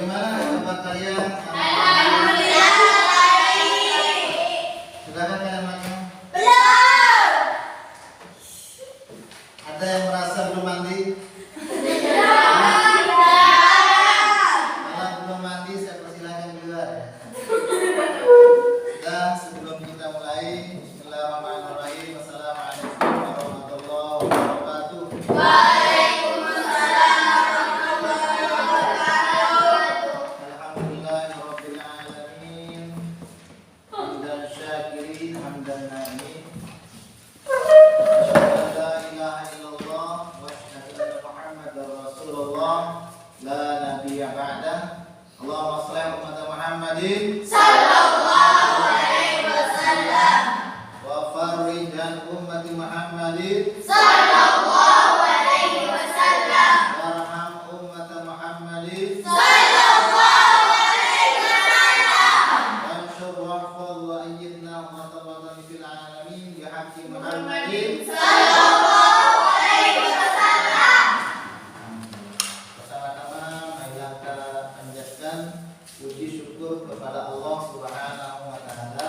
Bagaimana kabar kalian? Alhamdulillah baik. Sudahkah kalian makan? Belum. Ada yang merasa belum mandi? Kalau belum mandi, saya persilahkan keluar. Dan sebelum kita mulai, Bismillahirrahmanirrahim. Assalamualaikum warahmatullahi wabarakatuh. Waalaikumsalam warahmatullahi wabarakatuh. Alhamdulillahirabbil alamin. Hamdan syakirin, hamdan na'imin. Asyhadu an la ilaha illallah wa asyhadu anna Muhammadar Rasulullah la nabiyya ba'dah. Allahumma shalli ala Muhammadin Sallallahu alaihi wasallam. wa farrij an ummati Muhammadin Sallallahu alaihi wasallam. warham ummata Muhammadin Sallallahu alaihi wasallam. wansur wahfaz wa ayyidna wa tawaddan fil alamin bi haqqi Muhammadin. Sallallahu alaihi wasallam. Pertama-tama marilah kita panjatkan puji syukur kepada Allah Subhanahu wa taala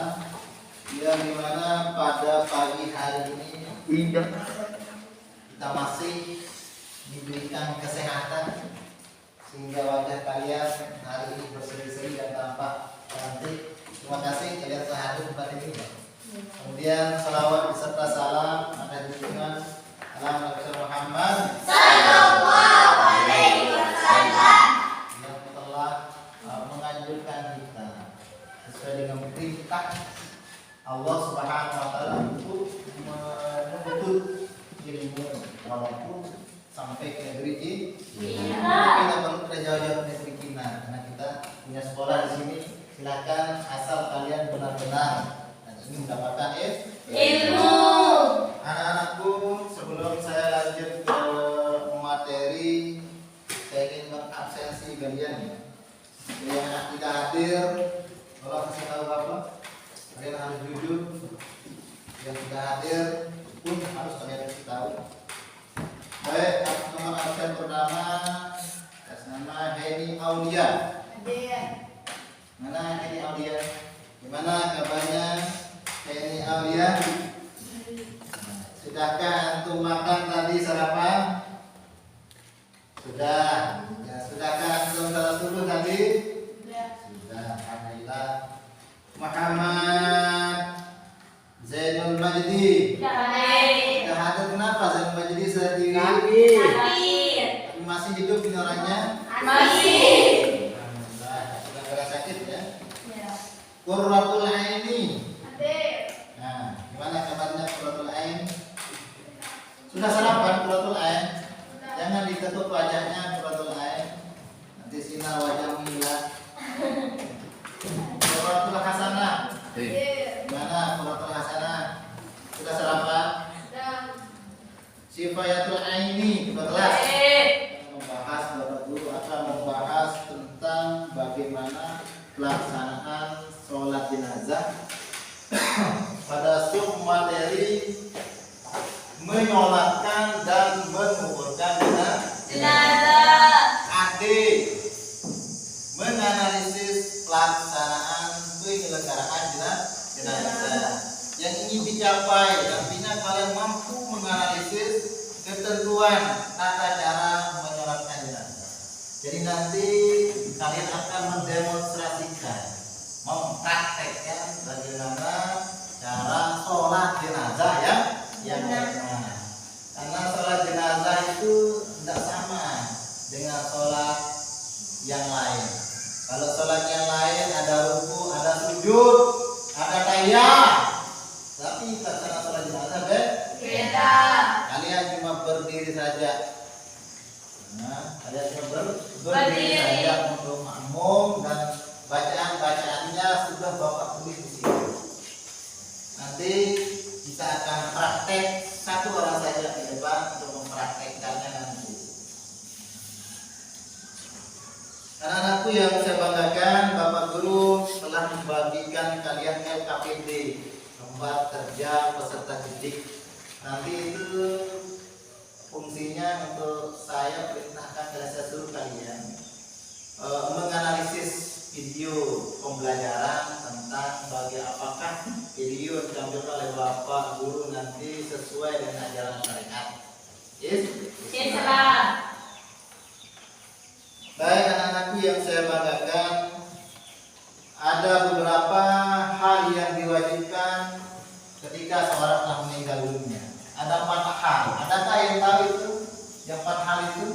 yang dimana pada pagi hari ini kita masih diberikan kesehatan sehingga wajah kalian hari ini berseri-seri dan tampak cantik. Terima kasih kalian sehadir tempat ini. Kemudian salawat beserta salam atas junjungan Nabi Muhammad Sallallahu alaihi wasallam. yang telah menganjurkan kita sesuai dengan perintah Allah Subhanahu wa taala untuk menuntut ilmu walaupun sampai ke negeri Cina. Kita perlu kita jauh-jauh ke negeri Cina karena kita punya sekolah di sini. Silakan asal kalian benar-benar dan ingin mendapatkan Ilmu. Anak-anakku, sebelum saya lanjut ke materi, saya ingin mengabsensi kalian. Yang anak tidak hadir, kalau kasih tahu Bapak, kalian harus jujur. Yang tidak hadir pun harus kalian kasih tahu. Baik, nomor absen pertama atas nama Heni Aulia. Mana Heni Aulia? Gimana kabarnya Heni Aulia? Sudahkah antum makan tadi sarapan? Sudah. Ya, sudahkah antum salat subuh tadi? Sudah. Alhamdulillah. Muhammad Zainul Majdi. Baik. Sudah hadir, kenapa Zainul Majdi sendiri? Sakit. Masih hidup ini orangnya? Masih. Alhamdulillah. Sudah kena sakit ya? Qurratul Aini. Nah, gimana kabarnya Qurratul Ain? Sudah sarapan Qurratul Ain? Jangan diketuk wajahnya Qurratul Ain. Nanti sinar wajahmu hilang. Qurratul Hasanah. Gimana Qurratul Hasanah? Sudah sarapan? Sifayatul Aini sudah kelas? Membahas Bapak Guru akan membahas tentang bagaimana pelaksanaan sholat jenazah pada sub materi menyolatkan dan menguburkan Jenazah. adik menganalisis pelaksanaan penyelenggaraan jenazah yang ingin dicapai. Nantinya kalian mampu menganalisis ketentuan tata cara menyolatkan jenazah. Jadi nanti kalian akan mendemonstrasikan, mempraktekkan bagaimana cara sholat jenazah yang benar. Karena sholat jenazah itu tidak sama dengan sholat yang lain. Kalau sholat yang lain ada ruku, ada sujud, ada tahiyat. Tapi pelaksanaan sholat jenazah Beda. kalian cuma berdiri saja. Nah, kalian cuma berdiri Berdiri. saja untuk makmum dan bacaan-bacaannya sudah Bapak tulis di sini. Nanti kita akan praktek satu orang saja di depan untuk mempraktekkannya nanti. Anak-anakku yang saya banggakan, Bapak Guru telah membagikan kalian LKPD, tempat kerja peserta didik. Nanti itu fungsinya untuk saya perintahkan, saya suruh kalian menganalisis pembelajaran tentang bagi apakah video diambil oleh bapak guru nanti sesuai dengan ajaran syariat. Yes. Baik anak-anakku yang saya banggakan, ada beberapa hal yang diwajibkan ketika seorang telah meninggal dunia. Ada 4 hal. Adakah yang tahu itu? Yang 4 hal itu?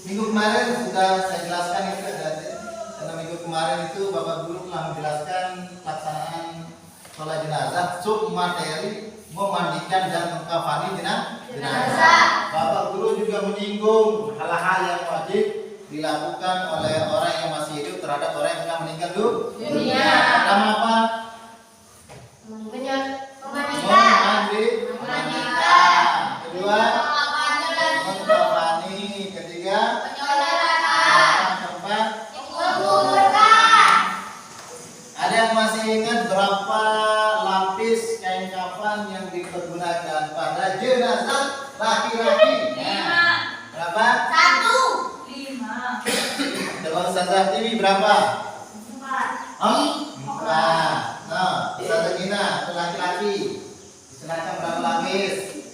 Minggu kemarin sudah saya jelaskan itu ada. Karena minggu kemarin itu Bapak Guru telah menjelaskan pelaksanaan sholat jenazah, sub materi memandikan dan mengkafani jenazah. Bapak Guru juga menyinggung hal-hal yang wajib dilakukan oleh orang yang masih hidup terhadap orang yang sudah meninggal dunia. Pertama apa? Memandikan. Kedua, mengkafani. Ketiga, keempat. Ada yang masih ingat berapa lapis kain kafan yang dipergunakan pada jenazah laki-laki? Berapa? 5. Kalau Ustazah TV berapa? 4. Nah, Ustazah Gina laki-laki. Silakan berapa lapis?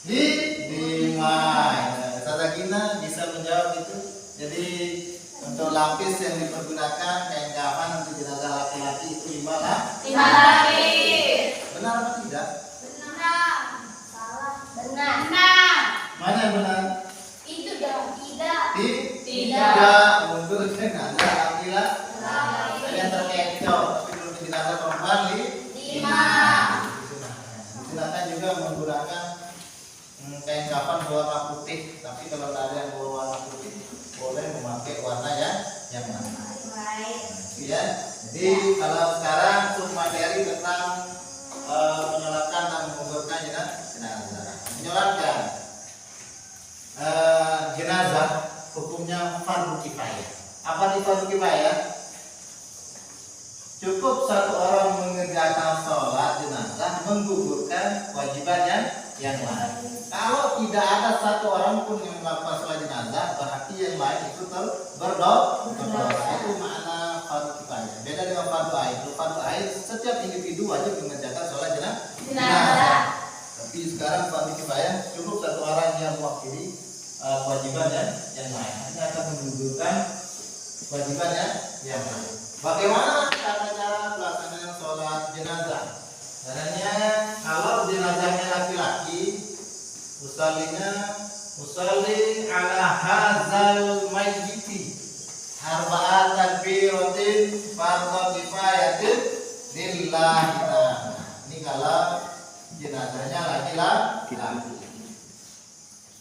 5. Ustazah Gina bisa menjawab itu. Jadi untuk lapis yang dipergunakan kain kafan untuk jenazah laki-laki itu 5 lah. 5 lapis. Benar atau tidak? Benar. Mana yang benar? Itu dong. Tidak. Tidak. Untuk jenazah laki-laki. Yang terkecoh tapi untuk jenazah perempuan 5. Silakan juga menggunakan kain kafan berwarna putih. Tapi kalau tidak ada yang berwarna putih, boleh memakai warna yang lain. Ya. Jadi kalau sekarang untuk materi tentang menyolatkan dan menguburkan jenazah. Menyolatkan jenazah hukumnya fardu kifayah. Apa itu fardu kifayah? Cukup satu orang mengerjakan sholat jenazah, menggugurkan kewajiban yang lain. Kalau tidak ada satu orang pun yang melakukan sholat jenazah, berarti yang lain itu berdosa. Itu makna fardu kifayah. Beda dengan fardu ain. Fardu ain setiap individu wajib mengerjakan sholat jenazah. Tapi sekarang fardu kifayah cukup satu orang yang mewakili kewajiban yang lain. Ini akan menggugurkan kewajiban yang lain. Bagaimana cara pelaksanaan sholat jenazah? Caranya kalau jenazahnya laki-laki, usalli ala hadzal mayyiti arba'at takbiratin fardhu kifayatin lillahi ta'ala. Ini kalau jenazahnya laki-laki.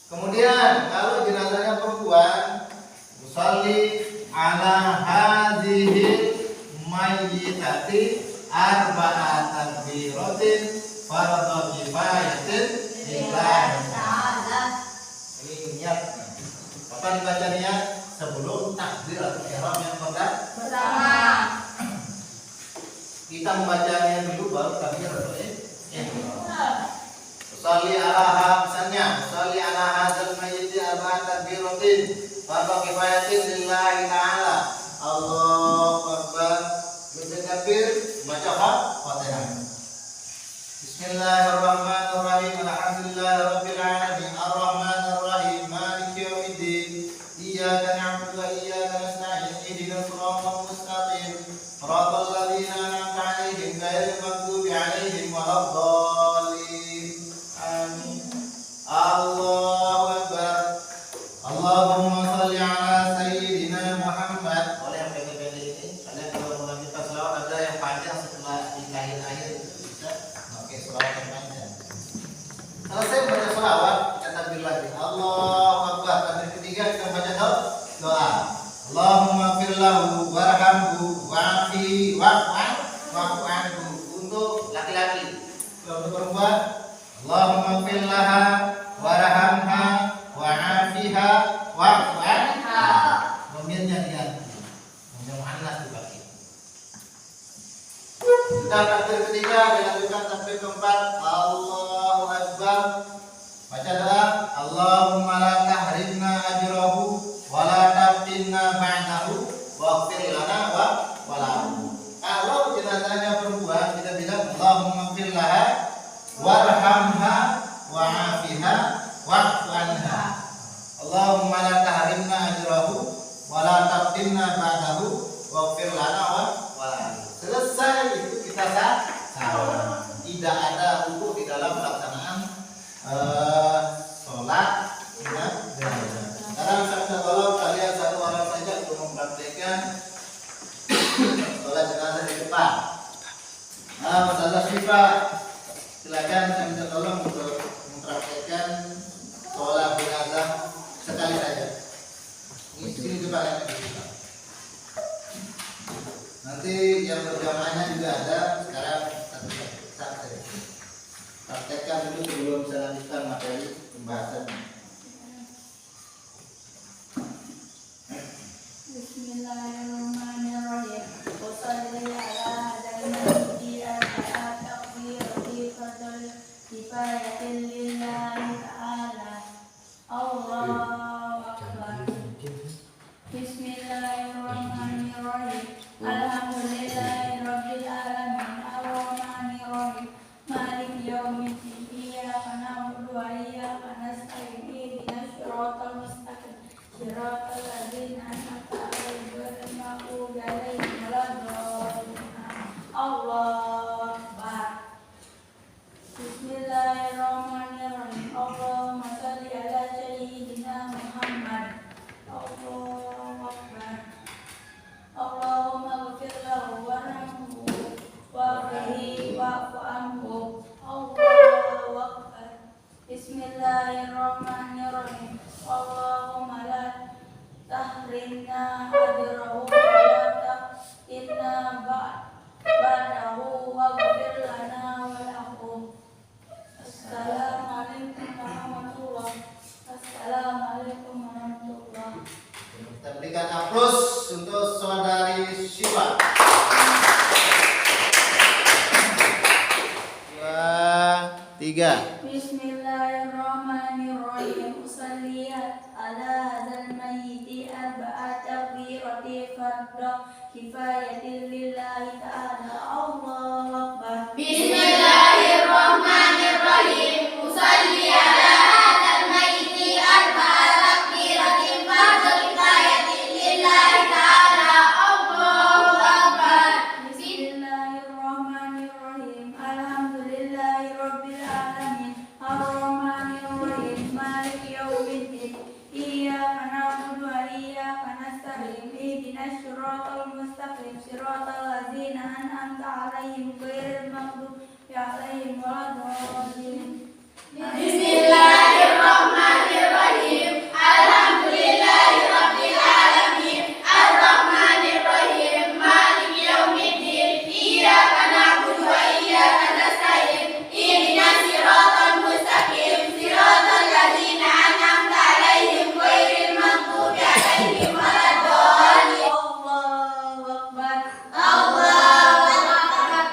Kemudian kalau jenazahnya perempuan, usalli ala hadhihi mayyitati arba'at takbiratin fardhu kifayatin lillahi ta'ala. Ini niat. Kapan dibaca niat? Sebelum takbiratul ihram yang pertama. Kita membacanya dulu baru takbiratul ihram. Sholli ala misalnya, sholli ala hadzal mayyit arba'at takbiratin fardhu kifayatin lillahi ta'ala. Allahu akbar. Bertakbir, baca Fatihah. Bismillahirrahmanirrahim. Alhamdulillahirabbil alamin. Arrahmanirrahim. Maliki yaumiddin. Iyyaka na'budu wa iyyaka nasta'in. Ihdinas siratal mustaqim. Shiratal ladzina an'amta 'alaihim ghairil maghdubi 'alaihim waladdallin. Amin. Allahu akbar. Allahumma shalli 'ala sayyidina Muhammad. Oleh yang pendek-pendek ini, kalian kalau melanjutkan selawat ada yang panjang setelah di akhir bisa pakai selawat yang panjang. Selesai baca selawat, kita takbir lagi. Allahu akbar. Takbir ketiga kita baca doa. Allahumma fir lahu warhamhu wa'afihi wa'fu anhu. Untuk laki-laki. Untuk perempuan, Allahumma fir laha warhamha wa'afiha wa'fu anha. Domirnya diganti. Mu'annas dipakai. Sudah takbir ketiga, dilanjutkan takbir keempat. Allahu akbar. Baca doa. Allahumma la tahrimna ajrahu wa la taftinna ba'dahu waghfir lana atimna ba'dahu waghfir lana wa lahum. Selesai itu kita salam. Tidak ada ruku di dalam pelaksanaan sholat jenazah. Sekarang saya tolong kalian satu orang saja untuk mempraktikkan sholat jenazah di depan. Ustazah Syifa, silakan saya minta tolong untuk mempraktikkan sholat jenazah sekali saja. Ini sini depan ya. Nanti yang berjamaahnya juga ada. Sekarang satu saja. Praktekkan dulu sebelum saya lanjutkan materi pembahasan. Bismillahirrahmanirrahim. Wassalli ala hadzal masjid al-takbir fadl kifayatin lillahi ta'ala. Allahu akbar. Bismillahirrahmanirrahim. Alhamdulillahirabbil alamin. Arrahmanirrahim. Maliki yaumiddin. Iyyaka na'budu wa iyyaka nasta'in. Ihdinas siratal mustaqim. Siratal ladzina an'amta 'alaihim ghairil maghdubi 'alaihim waladdallin. Allahu akbar. Bismillahirrahmanirrahim. Allahumma shalli ala sayyidina Muhammad. Allahu akbar. Allahumma ighfir lahu warhamhu wa'afihi wa'fu anhu. Allahu akbar. Bismillahirrahmanirrahim. Allahumma la tahrimna ajrahu wa la taftinna ba'dahu waghfir lana wa lahu. Assalamualaikum warahmatullahi wabarakatuh. Assalamualaikum warahmatullahi wabarakatuh. Kita berikan aplaus untuk saudari Syifa. 2, 3. Bismillahirrahmanirrahim. Usalli ala hadzal mayyiti arba'at takbirati fardhu kifayatin lillahi ta'ala. Allahu akbar. Bismillahirrahmanirrahim. Usalli ala hadzal mayyiti arba'at takbiratin fardhu kifayatin lillahi ta'ala. Allahu akbar. Bismillahirrahmanirrahim. Alhamdulillahirabbil alamin. Arrahmanirrahim. Maliki yaumiddin. Iyyaka na'budu wa iyyaka nasta'in. Ihdinas siratal mustaqim. Siratal ladzina an'amta 'alaihim ghairil maghdubi 'alaihim waladdallin. Bismillahirrahmanirrahim. Alhamdulillahirabbil alamin. Arrahmanirrahim. Maliki yaumiddin. Iyyaka na'budu wa iyyaka nasta'in. Ihdinas siratal mustaqim. Siratal ladzina an'amta 'alaihim ghairil maghdubi 'alaihim waladdallin. Allahu akbar. Allahu akbar.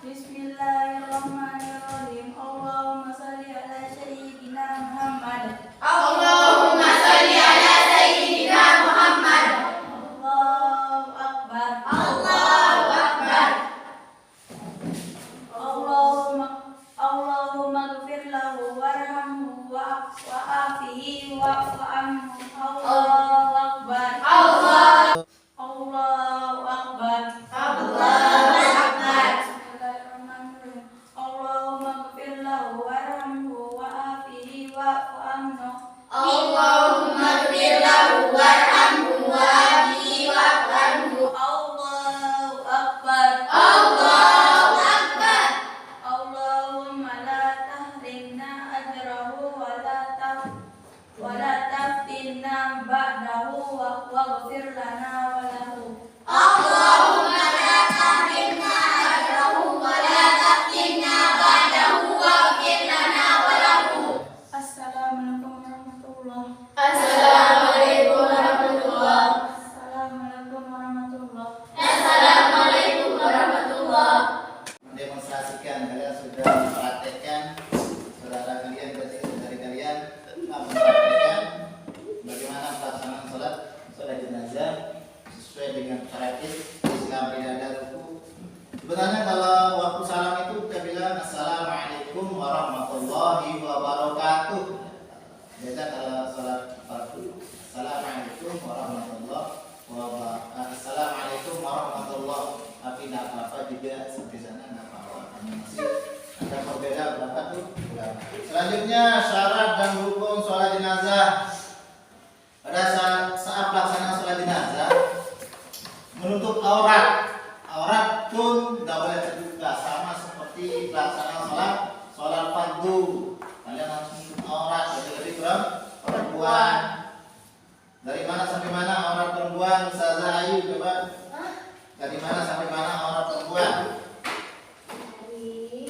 Bismillahirrahmanirrahim. Allahumma shalli ala sayyidina Muhammad. Allahumma shalli ala sayyidina Muhammad. Allahu akbar. Allahu akbar. Allahumma ighfir lahu warhamhu wa'afihi wa'fu anhu. Allahu akbar. Allahu akbar. Allahu akbar. Bismillahirrahmanirrahim. Allahumma ighfir lahu warhamhu wa'afihi wa'fu anhu. Allahumma ighfir lahu warhamhu wa'afihi wa'fu anhu. Allahu akbar. Allahu akbar. Allahumma la tahrimna ajrahu wa la taftinna ba'dahu waghfir lana wa lahu. Allahumma la tahrimna ajrahu wa la taftinna ba'dahu waghfir lana wa lahu. Assalamualaikum warahmatullahi Assalamualaikum warahmatullahi. Assalamualaikum warahmatullahi. Assalamualaikum warahmatullahi. Mendemonstrasikan kalian sudah mempraktekkan, saudara kalian berarti dari kalian mempraktekkan bagaimana pelaksanaan sholat jenazah sesuai dengan syariat Islam. Tidak ada ruku. Sebenarnya kalau waktu salam itu kita bilang assalamualaikum warahmatullahi wabarakatuh. Biasa kalau sholat fardu assalamualaikum warahmatullahi Assalamualaikum warahmatullahi wabarakatuh. Tapi tidak apa-apa juga sampai sana nggak apa-apa. Karena masih ada perbedaan berapa tuh? Selanjutnya syarat dan rukun sholat jenazah. Pada saat pelaksanaan sholat jenazah, menutup aurat pun tidak boleh terbuka, sama seperti pelaksanaan sholat fardu. Kalian harus menutup aurat, jadi perempuan. Dari mana sampai mana aurat perempuan? Ustazah Ayu coba. Dari mana sampai mana aurat perempuan? Dari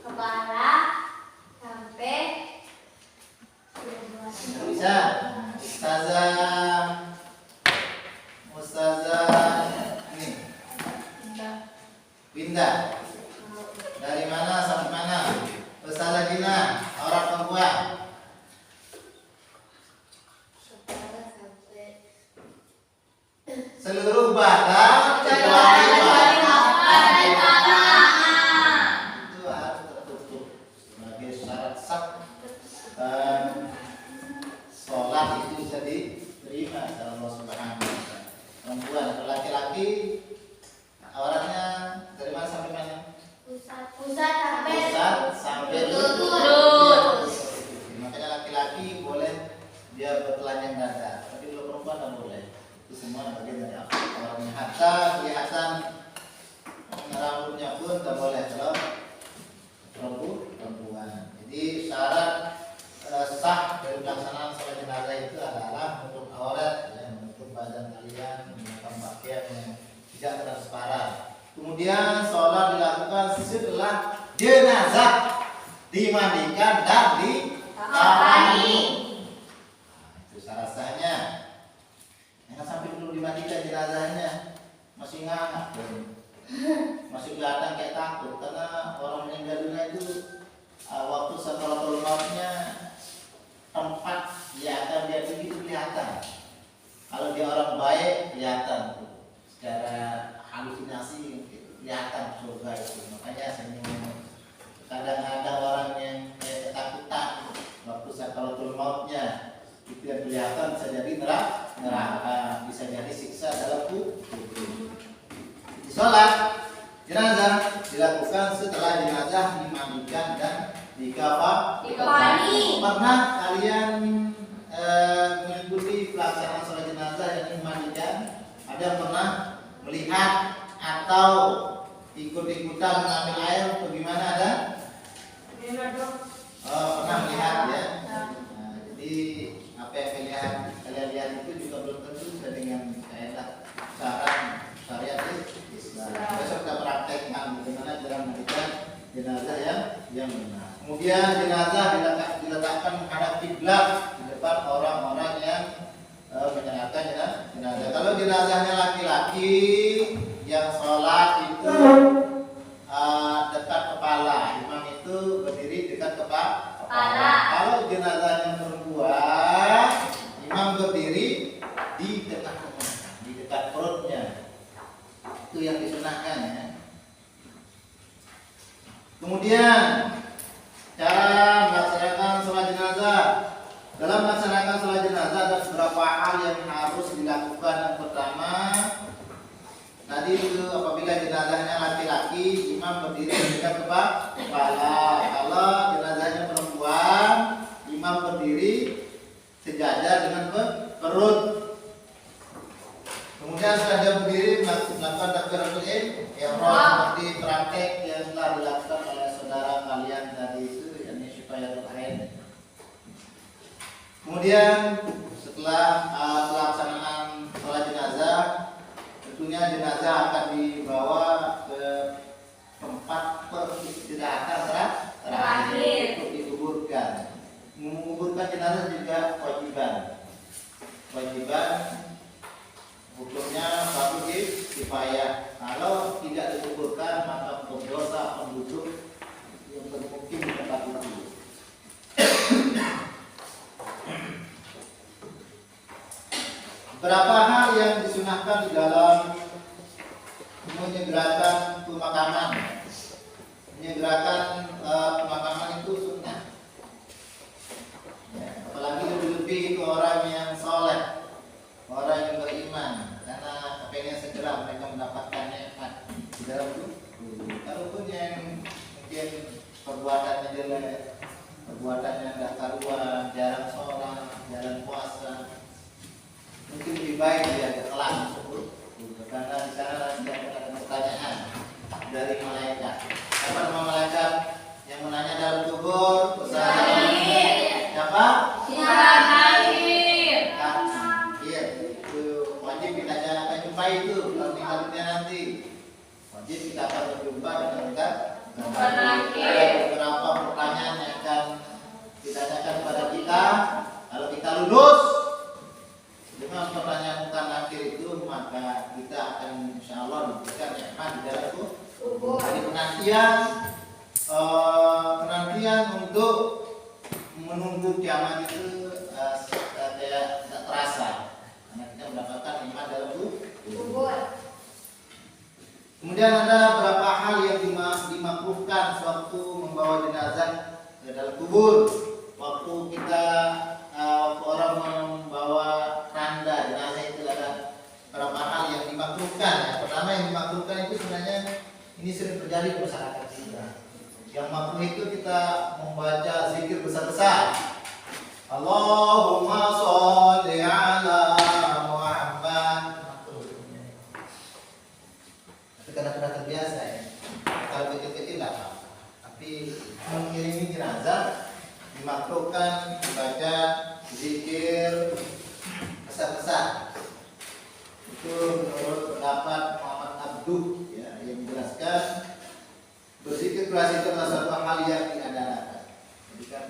kepala sampai Tidak bisa. Ustazah ini pindah. Dari mana sampai mana? Ustazah Gina, aurat perempuan. Seluruh badan kecuali itu harus tertutup sebagai syarat sah sholat itu bisa diterima oleh Allah Subhanahu wa Ta'ala. Perempuan, laki-laki auratnya dari mana sampai mana? Pusat sampai lutut. Makanya laki-laki boleh dia bertelanjang dada, tapi kalau perempuan tidak boleh. Itu semua bagian dari auratnya. Hatta kelihatan rambutnya pun tidak boleh kalau perempuan. Jadi syarat sah dari pelaksanaan sholat jenazah itu adalah menutup aurat, ya, menutup badan kalian, menggunakan pakaian yang tidak transparan. Kemudian sholat dilakukan setelah jenazah dimandikan dan dikafani. Itu syarat sahnya. Jangan sampai belum dimandikan jenazahnya masih ngangak, masih kelihatan kayak takut, karena orang meninggal dunia itu waktu sakaratul mautnya tempat dia akan dia pergi itu kelihatan. Kalau dia orang baik kelihatan tuh, secara halusinasi kelihatan surga itu. Makanya kadang ada orang yang ketakutan waktu sakaratul mautnya, itu yang kelihatan bisa jadi neraka, bisa jadi siksa dalam kubur. Sholat jenazah dilakukan setelah jenazah dimandikan dan dikafani. Pernah kalian mengikuti pelaksanaan sholat jenazah yang dimandikan? Ada yang pernah melihat atau ikut-ikutan mengambil air atau gimana ada? Pernah melihat ya. Nah, jadi apa yang kalian lihat itu juga belum tentu sudah dengan kaedah syariat Islam. Besok kita praktekkan bagaimana cara memandikan jenazah yang benar. Kemudian jenazah diletakkan menghadap kiblat di depan orang-orang yang menyerahkan jenazah. Kalau jenazahnya laki-laki yang sholat itu dekat kepala, imam itu berdiri dekat kepala. Kalau jenazahnya perempuan, imam berdiri di dekat kepala, di dekat perutnya. Itu yang disunahkan ya. Kemudian cara melaksanakan sholat jenazah. Dalam melaksanakan sholat jenazah ada beberapa hal yang harus dilakukan. Yang pertama, tadi itu apabila jenazahnya laki-laki, imam berdiri dekat kepala. Kalau jenazahnya perempuan, imam berdiri sejajar dengan perut. Kemudian setelah dia berdiri melakukan takbiratul ihram seperti praktek yang telah dilakukan oleh saudara kalian tadi itu, yakni syifaatul ain. Kemudian setelah pelaksanaan sholat jenazah, tentunya jenazah akan dibawa ke tempat peristirahatan terakhir untuk dikuburkan. Menguburkan jenazah juga kewajiban. Hukumnya fardu kifayah. Kalau tidak dikuburkan maka berdosa penduduk yang bermukim di tempat itu. Beberapa hal yang disunahkan di dalam menyegerakan pemakaman. Menyegerakan pemakaman itu sunnah. Ya, apalagi lebih-lebih itu orang jelek, perbuatannya nggak karuan, jarang sholat, jarang puasa, mungkin lebih baik dia kelam tersebut, karena di sana nanti akan ada pertanyaan dari malaikat. Siapa nama malaikat yang menanya dalam kubur? Siapa? Iya, itu wajib kita akan jumpa itu kalau tinggal dunia nanti. Wajib kita akan berjumpa dengan mereka. Ada beberapa pertanyaan yang akan ditanyakan kepada kita. Kalau kita lulus dengan pertanyaan bukan akhir itu, maka kita akan insya Allah diberikan nikmat di dalam kubur. Jadi penantian untuk menunggu kiamat itu tidak terasa karena kita mendapatkan nikmat dalam kubur. Kemudian ada beberapa hal yang dimakruhkan sewaktu membawa jenazah ke dalam kubur. Waktu kita orang membawa keranda jenazah itu ada beberapa hal yang dimakruhkan. Yang pertama yang dimakruhkan itu sebenarnya ini sering terjadi di masyarakat kita. Yang makruh itu kita membaca zikir besar-besar. Allahumma sholli ala Muhammad. Tapi karena sudah terbiasa ya. Kalau kecil-kecil tidak apa-apa. Tapi mengiringi jenazah dimakruhkan membaca zikir besar-besar. Itu menurut pendapat Muhammad Abduh ya, yang menjelaskan berzikir keras itu adalah satu hal yang diadakan. Jadi kan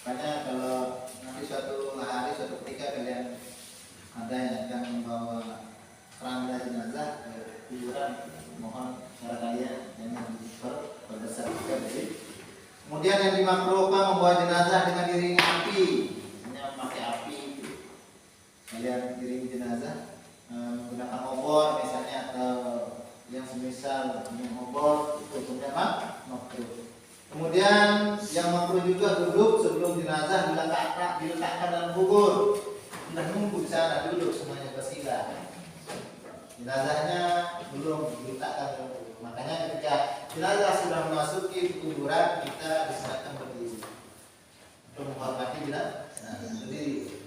makanya kalau nanti suatu hari suatu ketika kalian ada yang akan membawa keranda jenazah ke kuburan, mohon cara kalian jangan berbesar juga. Kemudian yang dimakruhkan membawa jenazah dengan diiringi api, hanya memakai api. Kalian diiringi jenazah menggunakan obor misalnya atau yang semisal dengan obor itu hukumnya makruh. Kemudian yang makruh juga duduk sebelum jenazah diletakkan dalam kubur. Sudah nunggu di sana duduk semuanya bersila. Jenazahnya belum diletakkan dalam kubur. Makanya ketika jenazah sudah memasuki kuburan kita diserahkan berdiri untuk menghormati jenazah. Berdiri.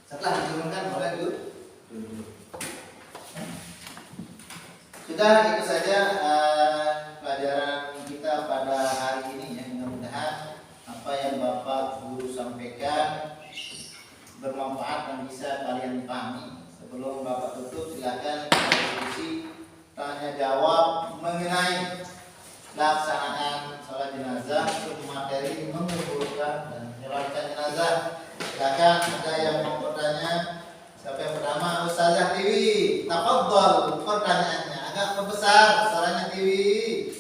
Setelah diturunkan boleh duduk. Sudah itu saja pelajaran kita pada hari ini ya. Mudah-mudahan apa yang Bapak Guru sampaikan bermanfaat dan bisa kalian pahami. Sebelum Bapak tutup silakan diskusi tanya jawab mengenai pelaksanaan sholat jenazah untuk materi menguburkan dan menyolatkan jenazah. Silakan ada yang mau bertanya. Siapa yang pertama? Ustazah Tiwi. Tafadhol pertanyaannya agak membesar suaranya Tiwi.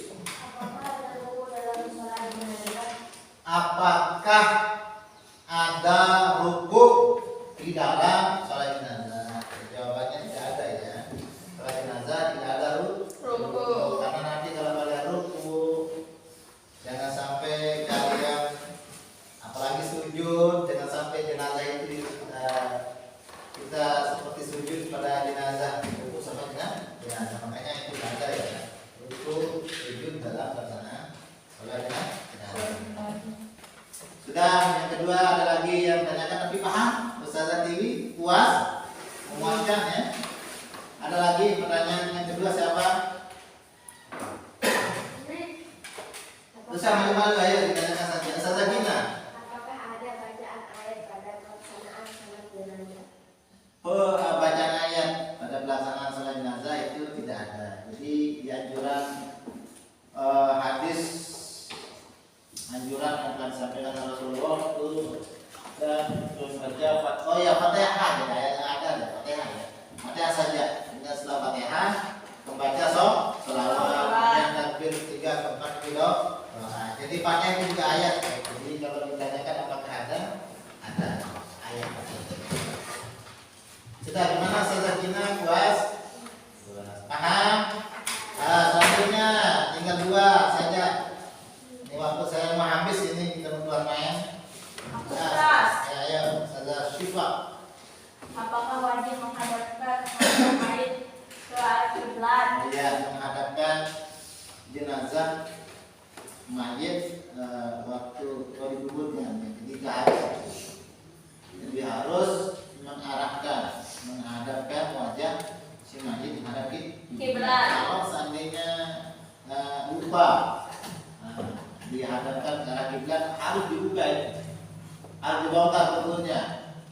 Apakah ada rukuk di dalam sholat jenazah? Jawabannya tidak ada ya. Sholat jenazah tidak ada rukuk. Karena nanti kalau kalian rukuk, jangan sampai kalian apalagi sujud, jangan sampai jenazah itu kita seperti sujud pada jenazah, rukuk sama dengan jenazah. Makanya itu tidak ada ya. Rukuk sujud dalam pelaksanaan sholat jenazah. Sudah, yang kedua ada lagi yang tanyakan tapi paham? Ustazah Tiwi puas memuaskan ya. Ada lagi pertanyaan yang kedua siapa? Terus malu-malu ayo ditanyakan saja. Ustazah Gina. Apakah ada bacaan ayat pada pelaksanaan sholat jenazah? Bacaan ayat pada pelaksanaan sholat jenazah itu tidak ada. Jadi di anjuran hadis anjuran yang akan disampaikan Rasulullah itu dan baca Fatihah ya, ayat yang ada Fatihah ya. Fatihah saja. Dengan setelah Fatihah membaca sholawat dan takbir 3 4 kilo. Jadi Fatihah itu juga ayat. Jadi kalau ditanyakan apakah ada ayat. Sudah gimana Ustazah Gina puas? Paham? Selanjutnya tinggal 2 saja. Ini waktu saya mau habis ini kita keluar main. Ya, Ustazah Syifa. Apakah wajib menghadapkan mayit ke arah kiblat? Ya, menghadapkan jenazah mayit nggak harus. Jadi harus menghadapkan wajah si mayit menghadap Kiblat. Kalau seandainya lupa dihadapkan ke arah kiblat, harus dibuka itu, harus dibongkar kuburnya.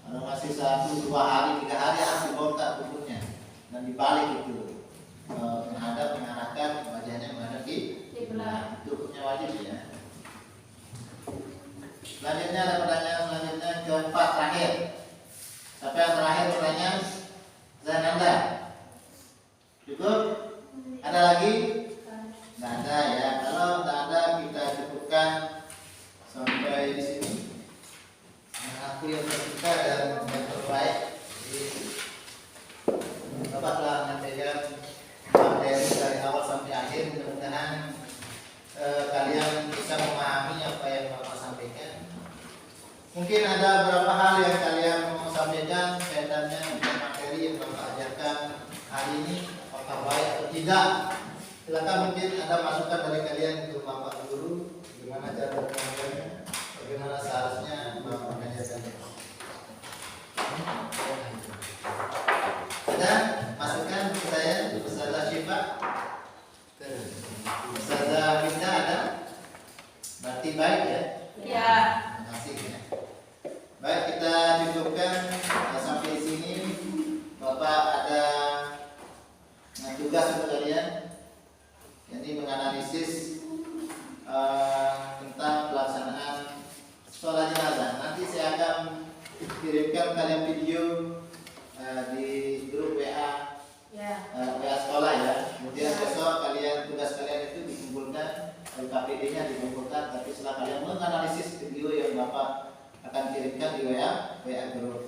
Kalau masih 1, 2 hari, 3 hari harus dibongkar kuburnya dan dibalik itu, mengarahkan wajahnya menghadap kiblat. Itu hukumnya wajib ya. Selanjutnya ada pertanyaan selanjutnya keempat terakhir. Siapa yang terakhir pertanyaan? Zananda. Cukup? Ada lagi? Tidak ada ya. Kalau tidak ada kita cukupkan sampai di sini. Aku yang terbuka dan yang terbaik. Bapak telah menyampaikan materi dari awal sampai akhir. Mudah-mudahan kalian bisa memahami apa yang Bapak sampaikan. Mungkin ada beberapa hal yang kalian mau sampaikan kaitannya dengan materi yang Bapak ajarkan hari ini, apakah baik atau tidak. Silakan, mungkin ada masukan dari kalian untuk Bapak guru, bagaimana cara mengajarkannya, bagaimana seharusnya Bapak mengajarkannya. Ada masukan ke saya, Ustazah Syifa? Ustazah Binda ada? Berarti baik ya? Ya. Terima kasih ya. Baik, kita cukupkan sampai di sini. Bapak ada tugas untuk kalian, jadi menganalisis tentang pelaksanaan sholat jenazah. Nanti saya akan kirimkan kalian video di grup WA WA sekolah ya. Kemudian besok kalian, tugas kalian itu dikumpulkan, KPD-nya dikumpulkan, tapi setelah kalian menganalisis video yang Bapak akan kirimkan di WA grup.